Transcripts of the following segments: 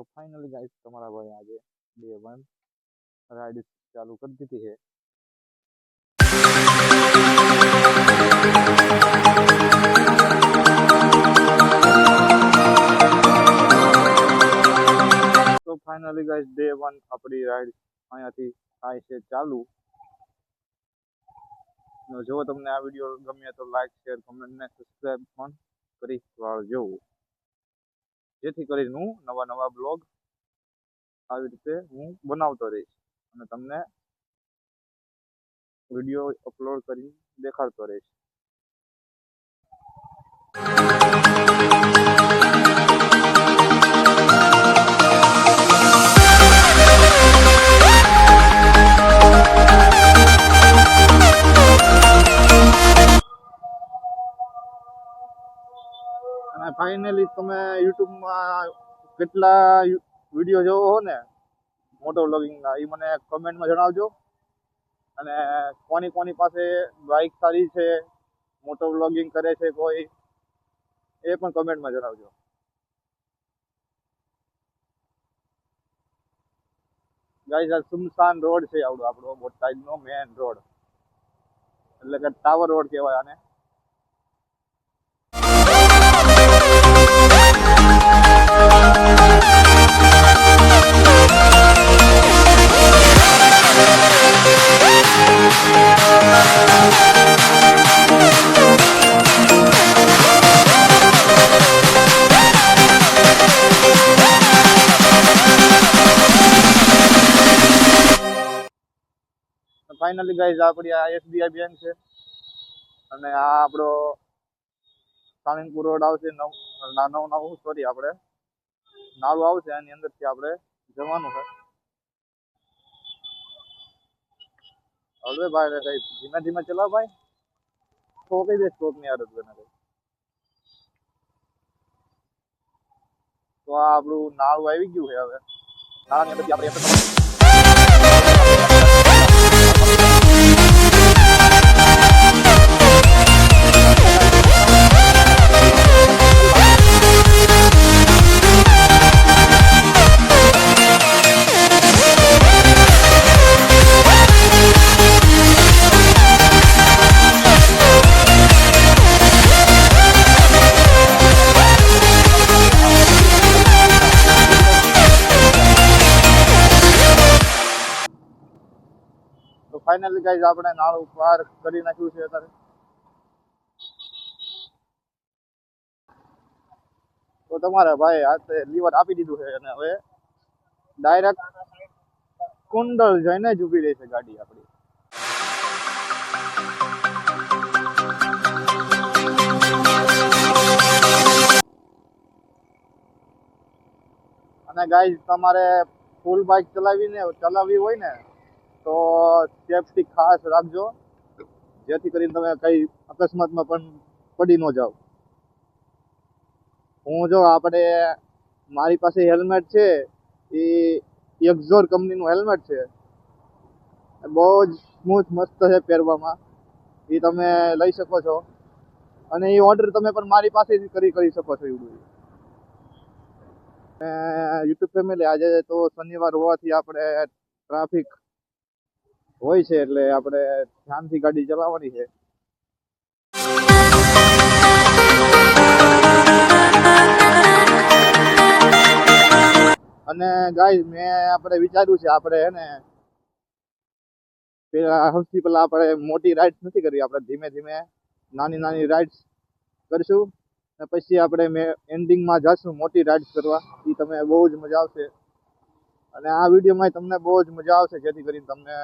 तो finally guys तुम्हारा भाई आज डे 1 राइड चालू कर दी थी है। तो फाइनली गाइस डे 1 अपनी राइड અહીંયાથી થાય છે ચાલુ। જો તમને આ વિડિયો ગમે તો લાઈક શેર કમેન્ટ ને સબસ્ક્રાઇબ પણ કરી વાળજો, જેથી કરીને હું નવા બ્લોગ આવી રીતે હું બનાવતો રહીશ અને તમને વિડિયો અપલોડ કરી દેખાડતો રહીશ। અને ફાઇનલી તમે યુટ્યુબમાં કેટલા વિડિયો જોવો હો ને મોટો વ્લોગિંગના, એ મને કમેન્ટમાં જણાવજો। અને કોની પાસે બાઇક સારી છે, મોટો વ્લોગિંગ કરે છે કોઈ, એ પણ કમેન્ટમાં જણાવજો। ગાઈસ આ સુમસાન રોડ છે આપણો બોટાદનો મેન રોડ, એટલે કે ટાવર રોડ કહેવાય આને। ફાઇનલી ગાઈઝ આપણી આ એસબીઆઈ બેંક છે અને આ આપણો સાળંગપુર રોડ આવશે, નવું સોરી આપણે નાળું આવશે, આની અંદરથી આપણે જવાનું છે। હવે ભાઈ કઈ ધીમે ચલાવ ભાઈ, તો કઈ દે સ્ટોપ ની આદત બને। તો આ આપણું નાળું આવી ગયું છે। હવે નાળાની અંદરથી આપણે ફાઇનલી ગાઈઝ આપણે નાળું પાર કરી નાખ્યું છે અત્યારે। તો તમારા ભાઈ હાથે લીવર આપી દીધું છે અને હવે ડાયરેક્ટ કુંડળ જઈને જ ઊભી રહી છે ગાડી આપણી। અને ગાઈઝ તમારે ફૂલ બાઇક ચલાવવી હોય ને તો સેફટી ખાસ રાખજો, જેથી કરીને તમે કઈ અકસ્માતમાં પણ પડી ન જાઓ। હું જો આપણે મારી પાસે હેલ્મેટ છે, એ એક્ઝોર કંપનીનું હેલ્મેટ છે, બહુ જ સ્મૂથ મસ્ત છે પહેરવામાં, એ તમે લઈ શકો છો અને એ ઓર્ડર તમે પણ મારી પાસેથી કરી શકો છો। એવું યુટ્યુબ ફેમિલી આજે તો શનિવાર હોવાથી આપણે ટ્રાફિક હોય છે, એટલે આપણે ધ્યાનથી ગાડી ચલાવવાની છે। અને ગાઈઝ આપણે વિચાર્યું છે આપણે સૌથી પહેલા આપણે મોટી રાઇડ્સ નથી કરવી, આપણે ધીમે નાની રાઇડ્સ કરીશું અને પછી આપણે એન્ડિંગમાં જઈશું મોટી રાઇડ્સ કરવા। એ તમે બહુ જ મજા આવશે અને આ વિડીયોમાં તમને બહુ જ મજા આવશે, જેથી કરીને તમને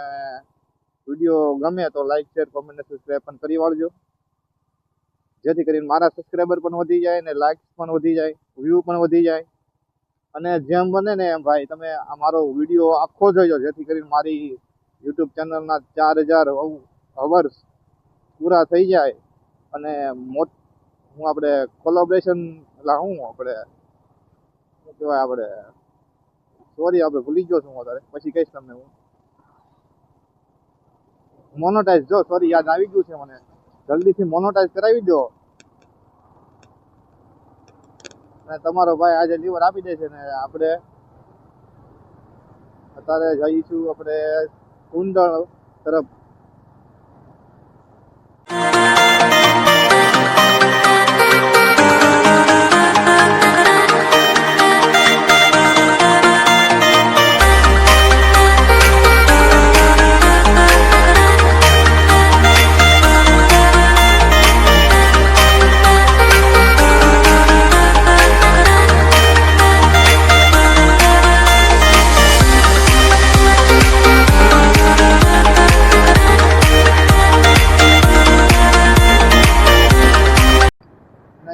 વિડીયો ગમે તો લાઈક શેર કોમેન્ટ સબસ્ક્રાઇબ પણ કરી વાળજો, જેથી કરીને મારા સબસ્ક્રાઈબર પણ વધી જાય ને લાઈક્સ પણ વધી જાય, વ્યૂ પણ વધી જાય। અને જેમ બને ને એમ ભાઈ તમે અમારો વિડીયો આખો જોઈજો, જેથી કરીને મારી યુટ્યુબ ચેનલના 4000 અવર્સ પૂરા થઈ જાય અને હું આપણે કોલેબોરેશન આપણે કહેવાય આપણે ભૂલી ગયો છું અત્યારે, પછી કહીશ તમને હું મોનોટાઈઝ યાદ આવી ગયું છે મને, જલ્દીથી મોનોટાઈઝ કરાવી દો અને તમારો ભાઈ આજે લીવર આપી દે છે ને આપણે અત્યારે જઈશું આપણે કુંડળ તરફ.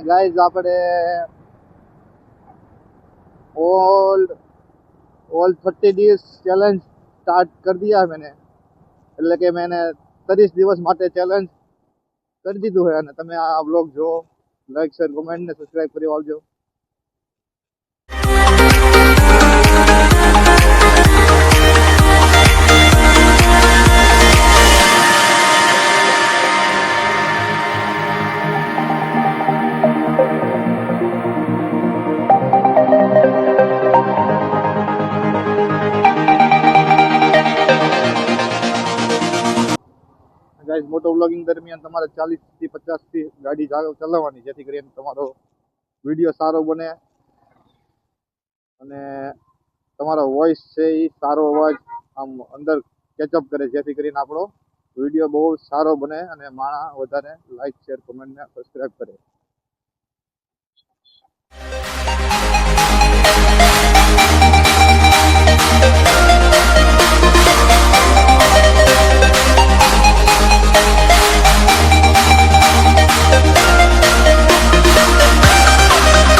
ગાઈઝ આપણે ऑल 30 डेज चैलेंज स्टार्ट कर दिया है मैंने, એટલે કે मैंने 30 દિવસ માટે ચેલેન્જ કરી દીધું છે. અને તમે આ બ્લોગ જો, લાઈક શેર કોમેન્ટ ને સબસ્ક્રાઇબ કરી આવજો. ગાઈઝ મોટો વ્લોગિંગ દરમિયાન તમારે 40 થી 50 થી ગાડી ચલાવવાની, જેથી કરીને તમારો વિડીયો સારો બને અને તમારો વોઇસ છે એ સારો અવાજ આમ અંદર કેચઅપ કરે, જેથી કરીને આપણો વિડીયો બહુ સારો બને અને માણસ વધારે લાઈક શેર કોમેન્ટ ને સબસ્ક્રાઇબ કરે.